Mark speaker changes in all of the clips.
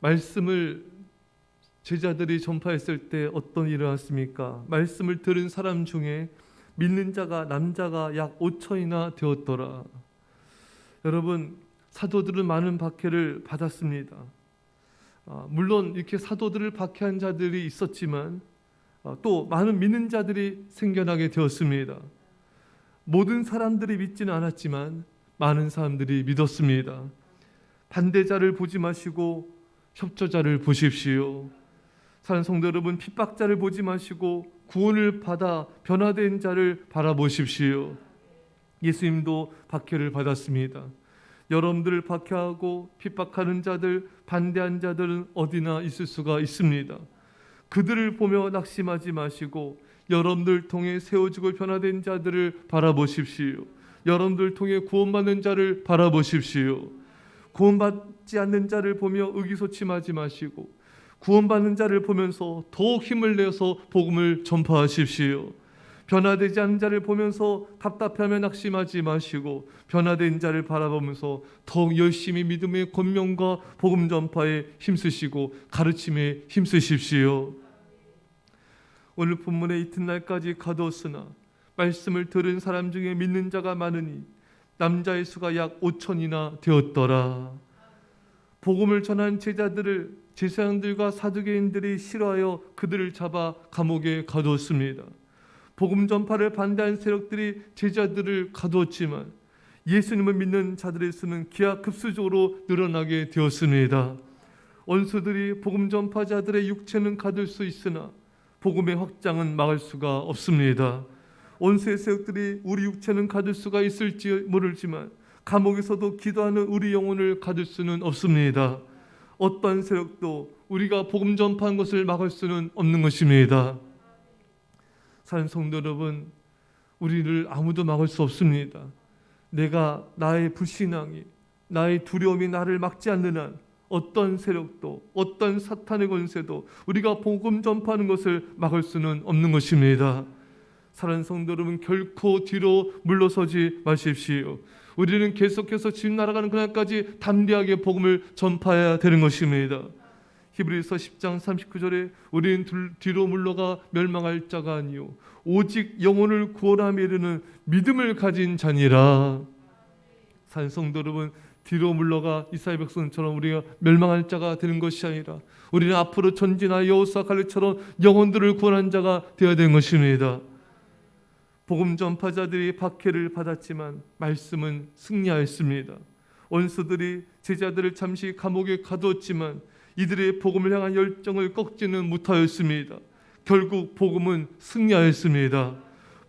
Speaker 1: 말씀을 제자들이 전파했을 때 어떤 일이 일어났습니까? 말씀을 들은 사람 중에 믿는 자가 남자가 약 5천이나 되었더라. 여러분, 사도들은 많은 박해를 받았습니다. 물론 이렇게 사도들을 박해한 자들이 있었지만 또 많은 믿는 자들이 생겨나게 되었습니다. 모든 사람들이 믿지는 않았지만 많은 사람들이 믿었습니다. 반대자를 보지 마시고 협조자를 보십시오. 사랑하는 성도 여러분, 핍박자를 보지 마시고 구원을 받아 변화된 자를 바라보십시오. 예수님도 박해를 받았습니다. 여러분들을 박해하고 핍박하는 자들, 반대한 자들은 어디나 있을 수가 있습니다. 그들을 보며 낙심하지 마시고 여러분들 통해 세워지고 변화된 자들을 바라보십시오. 여러분들 통해 구원받는 자를 바라보십시오. 구원받지 않는 자를 보며 의기소침하지 마시고 구원받는 자를 보면서 더욱 힘을 내서 복음을 전파하십시오. 변화되지 않는 자를 보면서 답답하며 낙심하지 마시고 변화된 자를 바라보면서 더욱 열심히 믿음의 권면과 복음 전파에 힘쓰시고 가르침에 힘쓰십시오. 오늘 본문의 이튿날까지 가두었으나 말씀을 들은 사람 중에 믿는 자가 많으니 남자의 수가 약 5천이나 되었더라. 복음을 전한 제자들을 제사장들과 사두개인들이 싫어하여 그들을 잡아 감옥에 가두었습니다. 복음 전파를 반대한 세력들이 제자들을 가두었지만 예수님을 믿는 자들의 수는 기하급수적으로 늘어나게 되었습니다. 원수들이 복음 전파자들의 육체는 가둘 수 있으나 복음의 확장은 막을 수가 없습니다. 원수의 세력들이 우리 육체는 가둘 수가 있을지 모르지만 감옥에서도 기도하는 우리 영혼을 가둘 수는 없습니다. 어떤 세력도 우리가 복음 전파한 것을 막을 수는 없는 것입니다. 사랑하는 성도 여러분, 우리를 아무도 막을 수 없습니다. 내가 나의 불신앙이, 나의 두려움이 나를 막지 않는 한 어떤 세력도, 어떤 사탄의 권세도 우리가 복음 전파하는 것을 막을 수는 없는 것입니다. 사랑하는 성도 여러분, 결코 뒤로 물러서지 마십시오. 우리는 계속해서 주님 날아가는 그날까지 담대하게 복음을 전파해야 되는 것입니다. 히브리서 10장 39절에 우리는 뒤로 물러가 멸망할 자가 아니요 오직 영혼을 구원함에 이르는 믿음을 가진 자니라. 사랑하는 성도 여러분, 뒤로 물러가 이스라엘 백성처럼 우리가 멸망할 자가 되는 것이 아니라 우리는 앞으로 전진하여 여호수아 갈렙처럼 영혼들을 구원한 자가 되어야 되는 것입니다. 복음 전파자들이 박해를 받았지만 말씀은 승리하였습니다. 원수들이 제자들을 잠시 감옥에 가두었지만 이들의 복음을 향한 열정을 꺾지는 못하였습니다. 결국 복음은 승리하였습니다.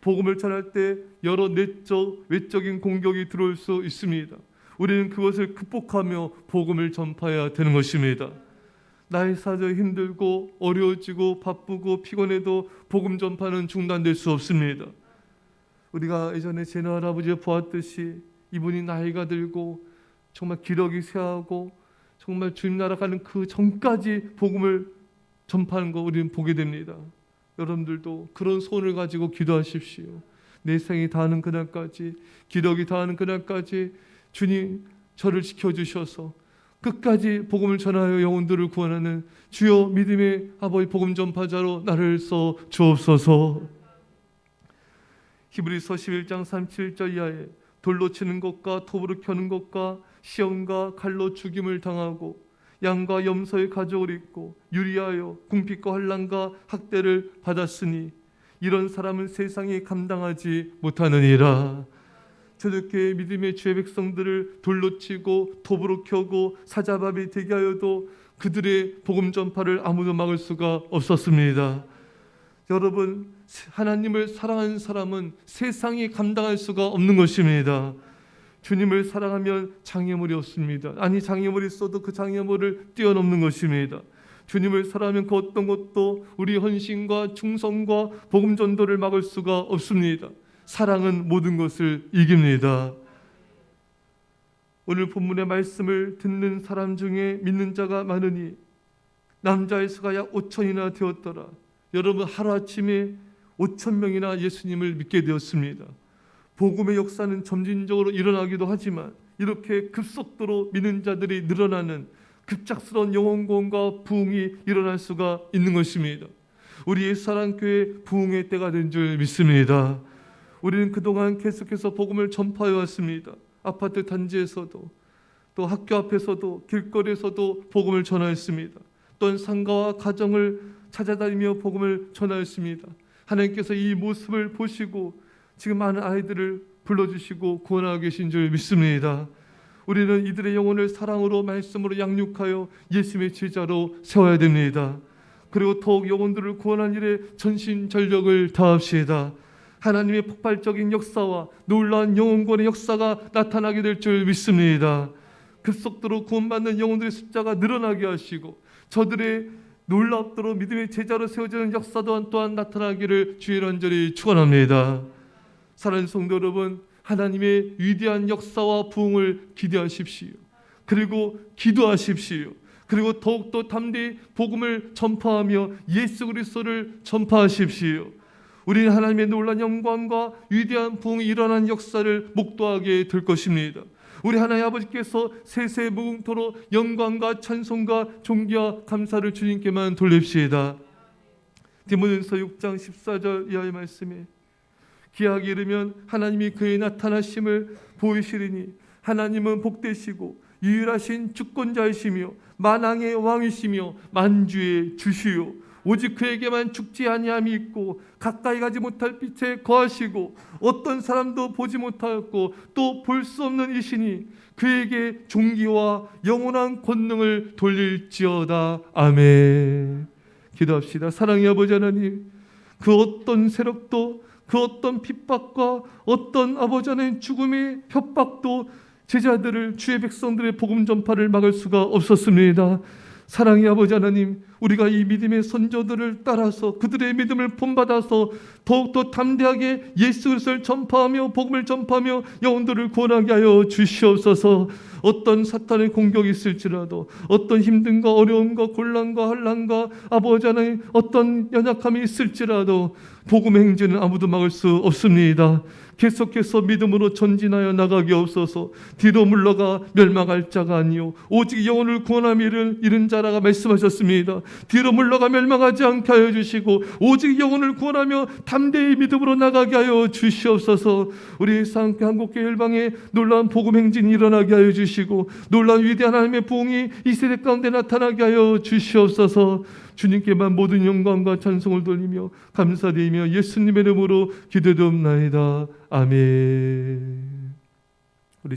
Speaker 1: 복음을 전할 때 여러 내적, 외적인 공격이 들어올 수 있습니다. 우리는 그것을 극복하며 복음을 전파해야 되는 것입니다. 나의 사정이 힘들고 어려워지고 바쁘고 피곤해도 복음 전파는 중단될 수 없습니다. 우리가 예전에 제너 할아버지를 보았듯이 이분이 나이가 들고 정말 기력이 쇠하고 정말 주님 나라 가는 그 전까지 복음을 전파하는 거 우리는 보게 됩니다. 여러분들도 그런 소원을 가지고 기도하십시오. 내 생이 다하는 그날까지, 기력이 다하는 그날까지 주님 저를 지켜주셔서 끝까지 복음을 전하여 영혼들을 구원하는 주여 믿음의 아버지 복음 전파자로 나를 써 주옵소서. 히브리서 11장 37절 이하에 돌로 치는 것과 톱으로 켜는 것과 시험과 칼로 죽임을 당하고 양과 염소의 가죽을 입고 유리하여 궁핍과 환난과 학대를 받았으니 이런 사람은 세상이 감당하지 못하느니라. 초대교회 믿음의 주의 백성들을 돌로 치고 톱으로 켜고 사자밥이 되게 하여도 그들의 복음 전파를 아무도 막을 수가 없었습니다. 여러분, 하나님을 사랑하는 사람은 세상이 감당할 수가 없는 것입니다. 주님을 사랑하면 장애물이 없습니다. 아니, 장애물이 있어도 그 장애물을 뛰어넘는 것입니다. 주님을 사랑하면 그 어떤 것도 우리 헌신과 충성과 복음 전도를 막을 수가 없습니다. 사랑은 모든 것을 이깁니다. 오늘 본문의 말씀을 듣는 사람 중에 믿는 자가 많으니 남자의 수가 약 5천이나 되었더라. 여러분, 하루아침에 5천 명이나 예수님을 믿게 되었습니다. 복음의 역사는 점진적으로 일어나기도 하지만 이렇게 급속도로 믿는 자들이 늘어나는 급작스러운 영혼 구원과 부흥이 일어날 수가 있는 것입니다. 우리 옛사랑교회 부흥의 때가 된 줄 믿습니다. 우리는 그동안 계속해서 복음을 전파해 왔습니다. 아파트 단지에서도, 또 학교 앞에서도, 길거리에서도 복음을 전하였습니다. 또한 상가와 가정을 찾아다니며 복음을 전하였습니다. 하나님께서 이 모습을 보시고 지금 많은 아이들을 불러주시고 구원하고 계신 줄 믿습니다. 우리는 이들의 영혼을 사랑으로 말씀으로 양육하여 예수님의 제자로 세워야 됩니다. 그리고 더욱 영혼들을 구원한 일에 전심전력을 다합시다. 하나님의 폭발적인 역사와 놀라운 영혼구원의 역사가 나타나게 될 줄 믿습니다. 급속도로 구원받는 영혼들의 숫자가 늘어나게 하시고 저들의 놀랍도록 믿음의 제자로 세워지는 역사 또한 나타나기를 주의 간절히 축원합니다. 사랑하는 성도 여러분, 하나님의 위대한 역사와 부흥을 기대하십시오. 그리고 기도하십시오. 그리고 더욱더 담대히 복음을 전파하며 예수 그리스도를 전파하십시오. 우리는 하나님의 놀라운 영광과 위대한 부흥이 일어난 역사를 목도하게 될 것입니다. 우리 하나님 아버지께서 세세무궁토로 영광과 찬송과 존귀와 감사를 주님께만 돌립시다. 디모데전서 6장 14절 이하의 말씀에 기약이 이르면 하나님이 그의 나타나심을 보이시리니 하나님은 복되시고 유일하신 주권자이시며 만왕의 왕이시며 만주의 주시요 오직 그에게만 죽지 아니함이 있고 가까이 가지 못할 빛에 거하시고 어떤 사람도 보지 못하였고 또 볼 수 없는 이시니 그에게 존귀와 영원한 권능을 돌릴지어다. 아멘. 기도합시다. 사랑의 아버지 하나님, 그 어떤 세력도 그 어떤 핍박과 어떤 아버지 하나님 죽음의 협박도 제자들을 주의 백성들의 복음 전파를 막을 수가 없었습니다. 사랑의 아버지 하나님, 우리가 이 믿음의 선조들을 따라서 그들의 믿음을 본받아서 더욱더 담대하게 예수 그리스도를 전파하며 복음을 전파하며 영혼들을 구원하게 하여 주시옵소서. 어떤 사탄의 공격이 있을지라도 어떤 힘듦과 어려움과 곤란과 환난과 아버지 하나님 어떤 연약함이 있을지라도 복음 행진은 아무도 막을 수 없습니다. 계속해서 믿음으로 전진하여 나가게 없어서 뒤로 물러가 멸망할 자가 아니요 오직 영혼을 구원함이 이른 자라가 말씀하셨습니다. 뒤로 물러가 멸망하지 않게 하여 주시고 오직 영혼을 구원하며 담대히 믿음으로 나가게 하여 주시옵소서. 우리 사랑교회 한국교회 열방에 놀라운 복음 행진이 일어나게 하여 주시고 놀라운 위대한 하나님의 부흥이 이 세대 가운데 나타나게 하여 주시옵소서. 주님께만 모든 영광과 찬송을 돌리며 감사드리며 예수님의 이름으로 기도드리옵나이다. 아멘. 우리